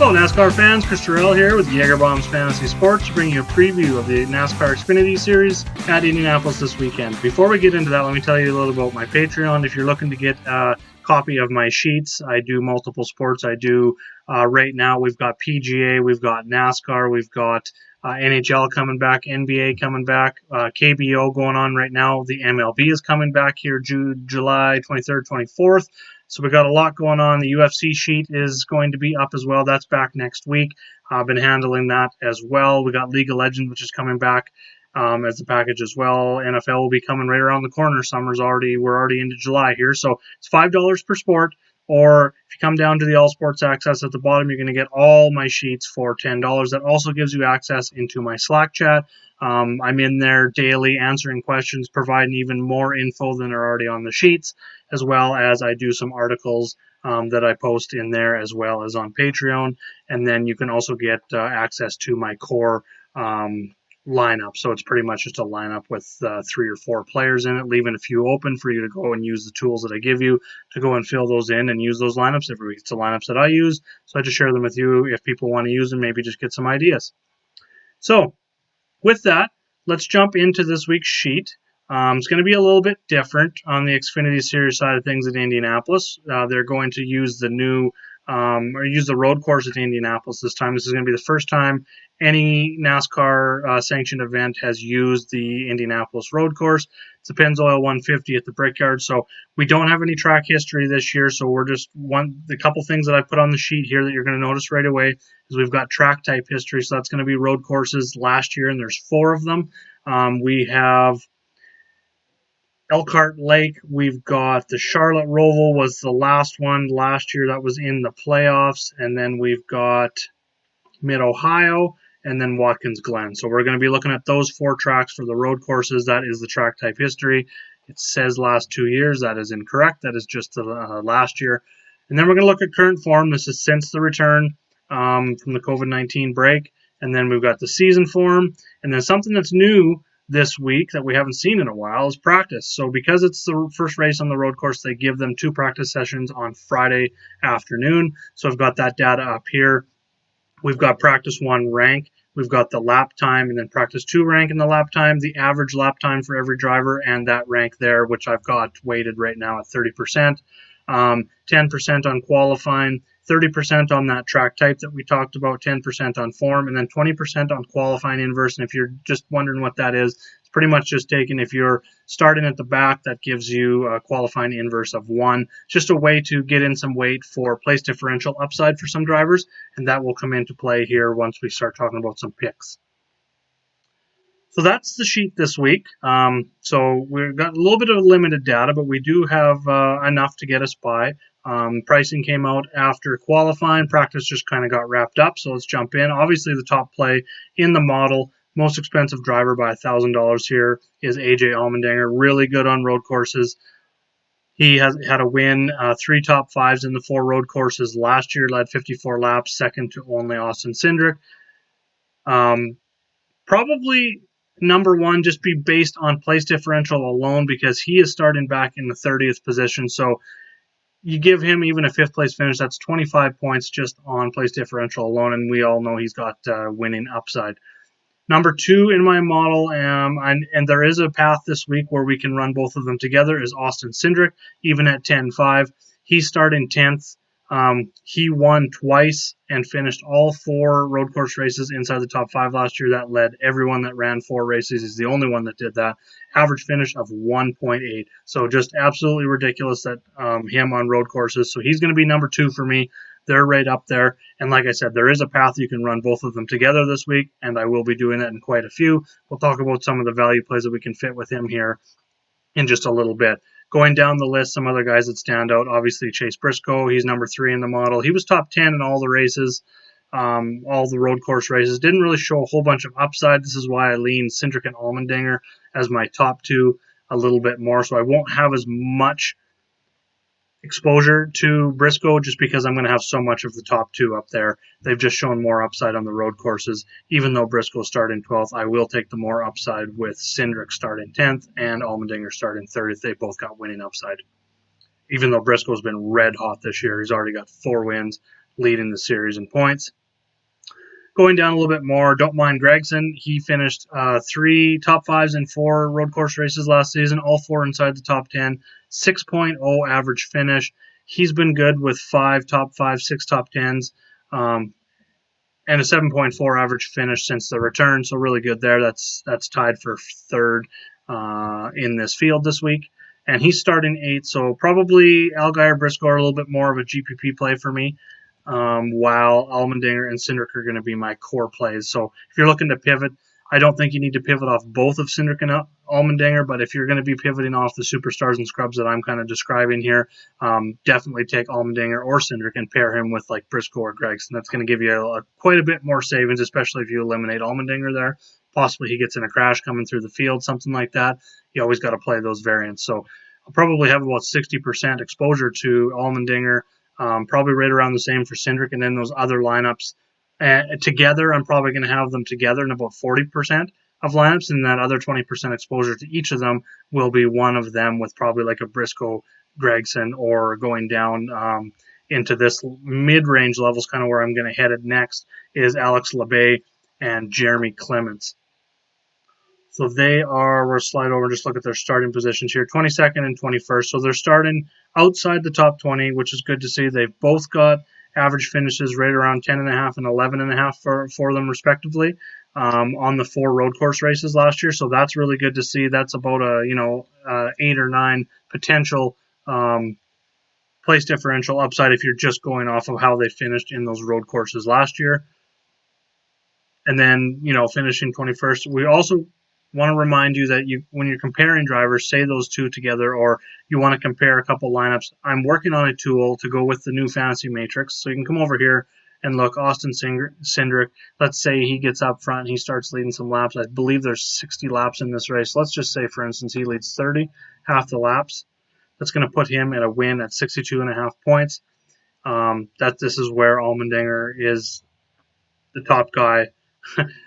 Hello NASCAR fans, Chris Terrell here with Jaeger Bombs Fantasy Sports to bring you a preview of the NASCAR Xfinity Series at Indianapolis this weekend. Before we get into that, let me tell you a little about my Patreon. If you're looking to get a copy of my sheets, I do multiple sports. I do right now we've got PGA, we've got NASCAR, we've got NHL coming back, NBA coming back, KBO going on right now. The MLB is coming back here July 23rd, 24th. So we got a lot going on. The UFC sheet is going to be up as well. That's back next week. I've been handling that as well. We got League of Legends, which is coming back as a package as well. NFL will be coming right around the corner. We're already into July here. So it's $5 per sport. Or if you come down to the All Sports Access at the bottom, you're going to get all my sheets for $10. That also gives you access into my Slack chat. I'm in there daily answering questions, providing even more info than are already on the sheets, as well as I do some articles that I post in there as well as on Patreon. And then you can also get access to my core lineup. So it's pretty much just a lineup with 3 or 4 players in it, leaving a few open for you to go and use the tools that I give you to go and fill those in and use those lineups every week. It's the lineups that I use, so I just share them with you if people want to use them, maybe just get some ideas. So with that, let's jump into this week's sheet. It's going to be a little bit different on the Xfinity Series side of things at Indianapolis. They're going to use the new use the road course at Indianapolis this time. This is going to be the first time any NASCAR sanctioned event has used the Indianapolis road course. It's the Pennzoil 150 at the Brickyard. So we don't have any track history this year. So we're just the couple things that I put on the sheet here that you're going to notice right away is we've got track type history. So that's going to be road courses last year, and there's 4 of them. We have Elkhart Lake, we've got the Charlotte Roval was the last one last year that was in the playoffs, and then we've got Mid-Ohio, and then Watkins Glen. So we're going to be looking at those 4 tracks for the road courses. That is the track type history. It says last 2 years. That is incorrect. That is just the last year. And then we're going to look at current form. This is since the return from the COVID-19 break. And then we've got the season form. And then something that's new this week that we haven't seen in a while is practice. So because it's the first race on the road course, they give them 2 practice sessions on Friday afternoon. So I've got that data up here. We've got practice 1 rank. We've got the lap time, and then practice 2 rank in the lap time, the average lap time for every driver, and that rank there, which I've got weighted right now at 30%. 10% on qualifying, 30% on that track type that we talked about, 10% on form, and then 20% on qualifying inverse. And if you're just wondering what that is, it's pretty much just taking, if you're starting at the back, that gives you a qualifying inverse of 1. Just a way to get in some weight for place differential upside for some drivers, and that will come into play here once we start talking about some picks. So that's the sheet this week. So we've got a little bit of limited data, but we do have enough to get us by. Pricing came out after qualifying. Practice just kind of got wrapped up, so let's jump in. Obviously, the top play in the model, most expensive driver by $1,000 here is AJ Allmendinger. Really good on road courses. He has had a win, 3 top 5s in the 4 road courses last year, led 54 laps, second to only Austin Syndra. Probably number 1 just be based on place differential alone because he is starting back in the 30th position. So you give him even a 5th place finish, that's 25 points just on place differential alone, and we all know he's got winning upside. Number 2 in my model, and there is a path this week where we can run both of them together, is Austin Syndra, even at 10-5. He's starting 10th. He won twice and finished all 4 road course races inside the top 5 last year. That led everyone that ran 4 races. He's the only one that did that. Average finish of 1.8. So just absolutely ridiculous that him on road courses. So he's going to be number 2 for me. They're right up there. And like I said, there is a path you can run both of them together this week, and I will be doing that in quite a few. We'll talk about some of the value plays that we can fit with him here in just a little bit. Going down the list, some other guys that stand out, obviously Chase Briscoe. He's number 3 in the model. He was top 10 in all the races, all the road course races. Didn't really show a whole bunch of upside. This is why I lean Syndra and Allmendinger as my top 2 a little bit more. So I won't have as much exposure to Briscoe just because I'm going to have so much of the top 2 up there. They've just shown more upside on the road courses. Even though Briscoe starting 12th, I will take the more upside with Syndra starting 10th and Allmendinger starting 30th. They both got winning upside. Even though Briscoe's been red hot this year, he's already got 4 wins, leading the series in points. Going down a little bit more, don't mind Gregson. He finished 3 top 5s in 4 road course races last season, all 4 inside the top 10, 6.0 average finish. He's been good with 5 top 5, 6 top 10s, and a 7.4 average finish since the return, so really good there. That's tied for 3rd in this field this week. And he's starting 8th, so probably Allgaier, Briscoe are a little bit more of a GPP play for me. While Allmendinger and Syndra are going to be my core plays. So if you're looking to pivot, I don't think you need to pivot off both of Syndra and Allmendinger, but if you're going to be pivoting off the superstars and scrubs that I'm kind of describing here, definitely take Allmendinger or Syndra and pair him with like Briscoe or Gregson. That's going to give you quite a bit more savings, especially if you eliminate Allmendinger there. Possibly he gets in a crash coming through the field, something like that. You always got to play those variants. So I'll probably have about 60% exposure to Allmendinger. Probably right around the same for Syndra, and then those other lineups together, I'm probably going to have them together in about 40% of lineups, and that other 20% exposure to each of them will be one of them with probably like a Briscoe, Gregson, or going down into this mid-range levels, kind of where I'm going to head it next, is Alex Labe and Jeremy Clements. So they are, we'll slide over and just look at their starting positions here, 22nd and 21st. So they're starting outside the top 20, which is good to see. They've both got average finishes right around 10.5 and 11.5 for them, respectively, on the 4 road course races last year. So that's really good to see. That's about a 8 or 9 potential place differential upside if you're just going off of how they finished in those road courses last year. And then, finishing 21st. We also want to remind you that when you're comparing drivers, say those two together, or you want to compare a couple lineups, I'm working on a tool to go with the new fantasy matrix. So you can come over here and look, Austin Cindric, let's say he gets up front, he starts leading some laps. I believe there's 60 laps in this race. Let's just say, for instance, he leads 30, half the laps. That's going to put him at a win at 62.5 points. This is where Allmendinger is the top guy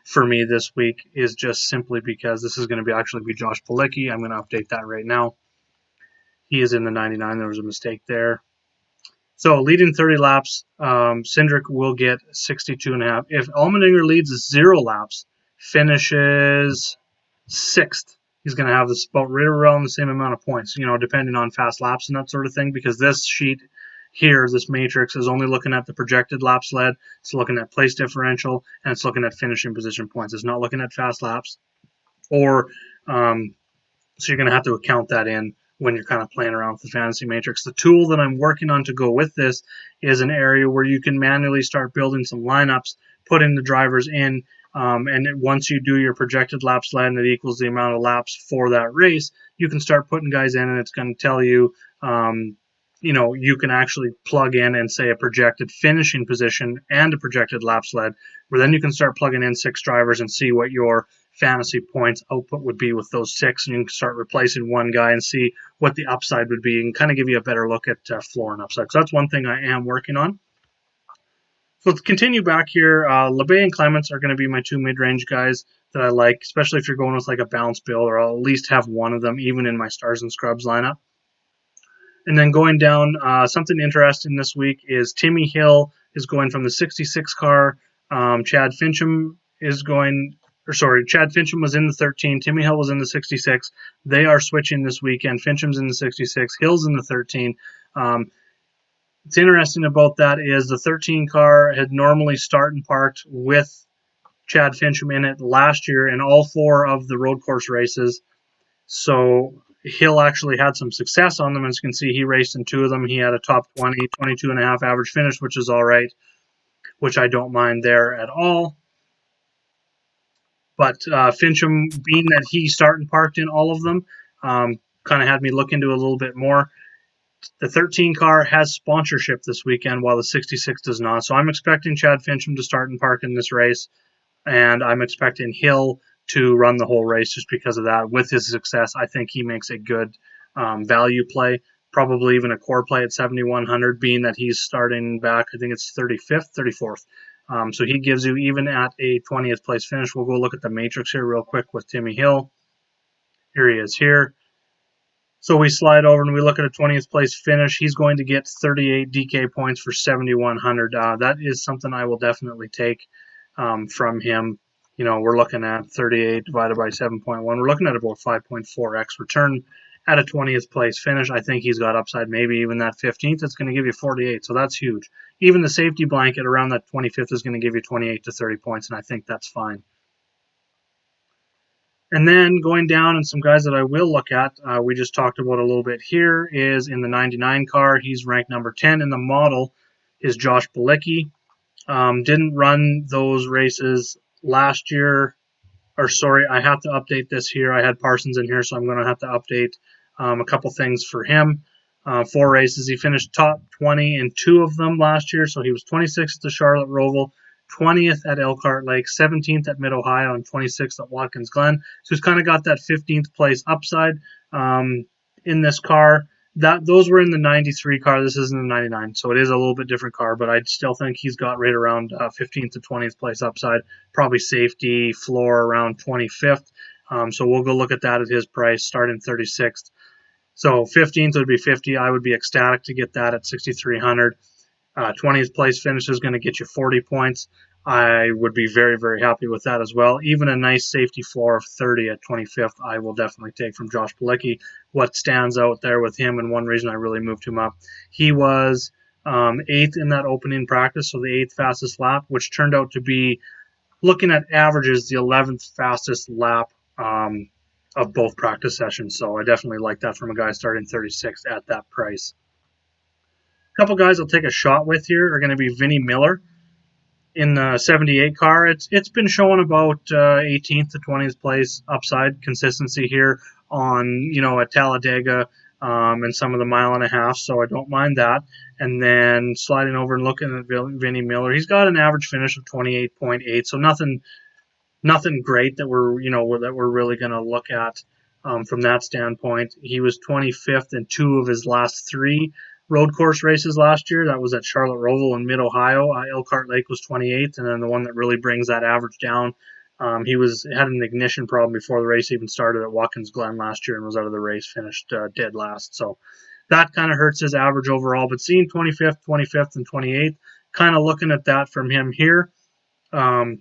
for me this week, is just simply because this is going to actually be Josh Palicki. I'm going to update that right now. He is in the 99. There was a mistake there. So leading 30 laps, Cindric will get 62.5. If Allmendinger leads 0 laps, finishes 6th, he's going to have this about right around the same amount of points, depending on fast laps and that sort of thing, because this sheet here, this matrix, is only looking at the projected laps led. It's looking at place differential, and it's looking at finishing position points. It's not looking at fast laps. So you're going to have to account that in when you're kind of playing around with the fantasy matrix. The tool that I'm working on to go with this is an area where you can manually start building some lineups, putting the drivers in, and once you do your projected laps led and it equals the amount of laps for that race, you can start putting guys in, and it's going to tell you you can actually plug in and say a projected finishing position and a projected laps led, where then you can start plugging in 6 drivers and see what your fantasy points output would be with those 6, and you can start replacing one guy and see what the upside would be and kind of give you a better look at floor and upside. So that's one thing I am working on. So let's continue back here. Labe and Clements are going to be my 2 mid-range guys that I like, especially if you're going with like a balanced build, or I'll at least have one of them even in my stars and scrubs lineup. And then going down, something interesting this week is Timmy Hill is going from the 66 car. Chad Fincham was in the 13. Timmy Hill was in the 66. They are switching this weekend. Fincham's in the 66. Hill's in the 13. What's interesting about that is the 13 car had normally started and parked with Chad Fincham in it last year in all 4 of the road course races. So Hill actually had some success on them. As you can see, he raced in 2 of them. He had a top 20, 22.5 average finish, which is all right, which I don't mind there at all. But Fincham, being that he started and parked in all of them, kind of had me look into it a little bit more. The 13 car has sponsorship this weekend, while the 66 does not. So I'm expecting Chad Fincham to start and park in this race, and I'm expecting Hill to run the whole race just because of that. With his success, I think he makes a good value play, probably even a core play at 7,100, being that he's starting back, I think it's 35th, 34th. So he gives you, even at a 20th place finish. We'll go look at the matrix here real quick with Timmy Hill. Here he is here. So we slide over and we look at a 20th place finish. He's going to get 38 DK points for 7,100. That is something I will definitely take. from him. You know, we're looking at 38 divided by 7.1. We're looking at about 5.4x return at a 20th place finish. I think he's got upside, maybe even that 15th. It's going to give you 48, so that's huge. Even the safety blanket around that 25th is going to give you 28 to 30 points, and I think that's fine. And then going down, and some guys that I will look at, we just talked about a little bit here, is in the 99 car. He's ranked number 10 in the model, is Josh Palicki. Didn't run those races last year. Or sorry, I have to update this here. I had Parsons in here, so I'm going to have to update a couple things for him. 4 races. He finished top 20 in 2 of them last year, so he was 26th at the Charlotte Roval, 20th at Elkhart Lake, 17th at Mid-Ohio, and 26th at Watkins Glen. So he's kind of got that 15th place upside in this car. Those were in the 93 car. This isn't the 99, so it is a little bit different car, but I still think he's got right around 15th to 20th place upside, probably safety floor around 25th. So we'll go look at that at his price, starting 36th. So 15th would be 50. I would be ecstatic to get that at 6,300. 20th place finish is going to get you 40 points. I would be very, very happy with that as well. Even a nice safety floor of 30 at 25th, I will definitely take from Josh Palicki. What stands out there with him, and one reason I really moved him up, he was 8th in that opening practice, so the 8th fastest lap, which turned out to be, looking at averages, the 11th fastest lap of both practice sessions. So I definitely like that from a guy starting 36th at that price. A couple guys I'll take a shot with here are going to be Vinnie Miller in the 78 car. It's been showing about 18th to 20th place upside consistency here on, you know, at Talladega and some of the mile and a half, so I don't mind that. And then sliding over and looking at Vinnie Miller, he's got an average finish of 28.8, so nothing great that we're really going to look at from that standpoint. He was 25th in 2 of his last 3 road course races last year. That was at Charlotte Roval in Mid-Ohio. Elkhart Lake was 28th, and then the one that really brings that average down, he had an ignition problem before the race even started at Watkins Glen last year and was out of the race, finished dead last. So that kind of hurts his average overall. But seeing 25th, and 28th, kind of looking at that from him here. So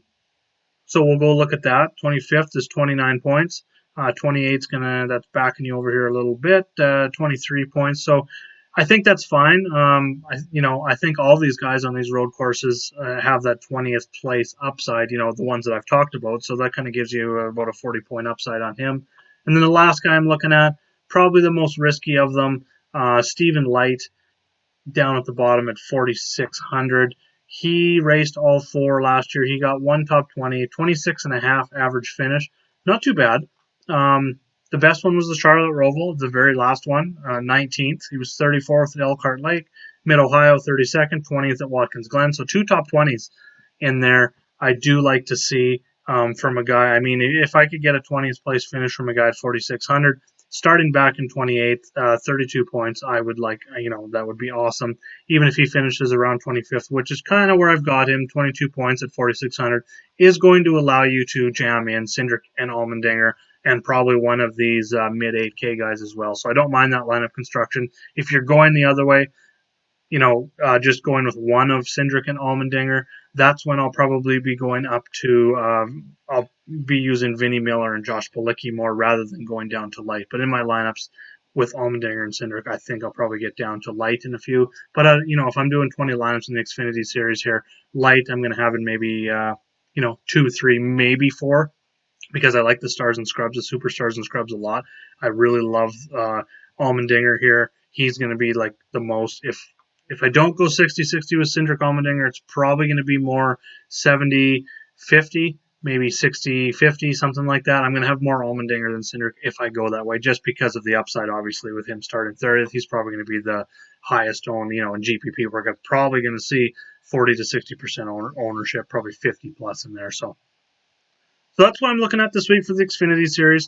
we'll go look at that. 25th is 29 points. 28's that's backing you over here a little bit. 23 points. So I think that's fine. I think all these guys on these road courses have that 20th place upside, the ones that I've talked about. So that kind of gives you about a 40-point upside on him. And then the last guy I'm looking at, probably the most risky of them, Stephen Leight, down at the bottom at 4,600. He raced all 4 last year. He got 1 top 20, 26.5 average finish. Not too bad. The best one was the Charlotte Roval, the very last one, 19th. He was 34th at Elkhart Lake, Mid-Ohio 32nd, 20th at Watkins Glen. So 2 top 20s in there. I do like to see from a guy. I mean, if I could get a 20th place finish from a guy at 4,600, starting back in 28th, 32 points, I would like, that would be awesome. Even if he finishes around 25th, which is kind of where I've got him, 22 points at 4,600, is going to allow you to jam in Syndra and Allmendinger, and probably one of these mid 8K guys as well. So I don't mind that lineup construction. If you're going the other way, just going with one of Syndra and Allmendinger, that's when I'll probably be going up to, I'll be using Vinnie Miller and Josh Palicki more rather than going down to Leight. But in my lineups with Allmendinger and Syndra, I think I'll probably get down to Leight in a few. But, if I'm doing 20 lineups in the Xfinity Series here, Leight I'm going to have in maybe, 2, 3, maybe 4. Because I like the Stars and Scrubs, the Super Stars and Scrubs a lot. I really love Allmendinger here. He's going to be like the most, if I don't go 60-60 with Syndra Allmendinger, it's probably going to be more 70-50, maybe 60-50, something like that. I'm going to have more Allmendinger than Syndra if I go that way, just because of the upside, obviously, with him starting 30th. He's probably going to be the highest owned, in GPP. We're probably going to see 40 to 60% ownership, probably 50 plus in there. So that's what I'm looking at this week for the Xfinity Series.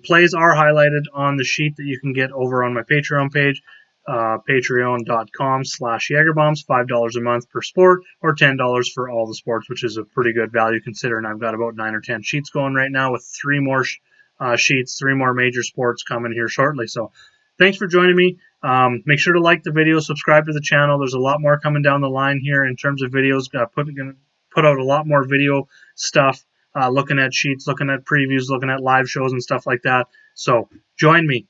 Plays are highlighted on the sheet that you can get over on my Patreon page, patreon.com/JagerBombs, $5 a month per sport, or $10 for all the sports, which is a pretty good value considering I've got about 9 or 10 sheets going right now with 3 more sheets, 3 more major sports coming here shortly. So thanks for joining me. Make sure to like the video, subscribe to the channel. There's a lot more coming down the line here in terms of videos. put out a lot more video stuff, looking at sheets, looking at previews, looking at live shows and stuff like that. So join me.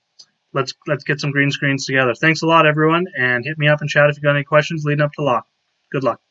Let's get some green screens together. Thanks a lot, everyone, and hit me up in chat if you got any questions leading up to lock. Good luck.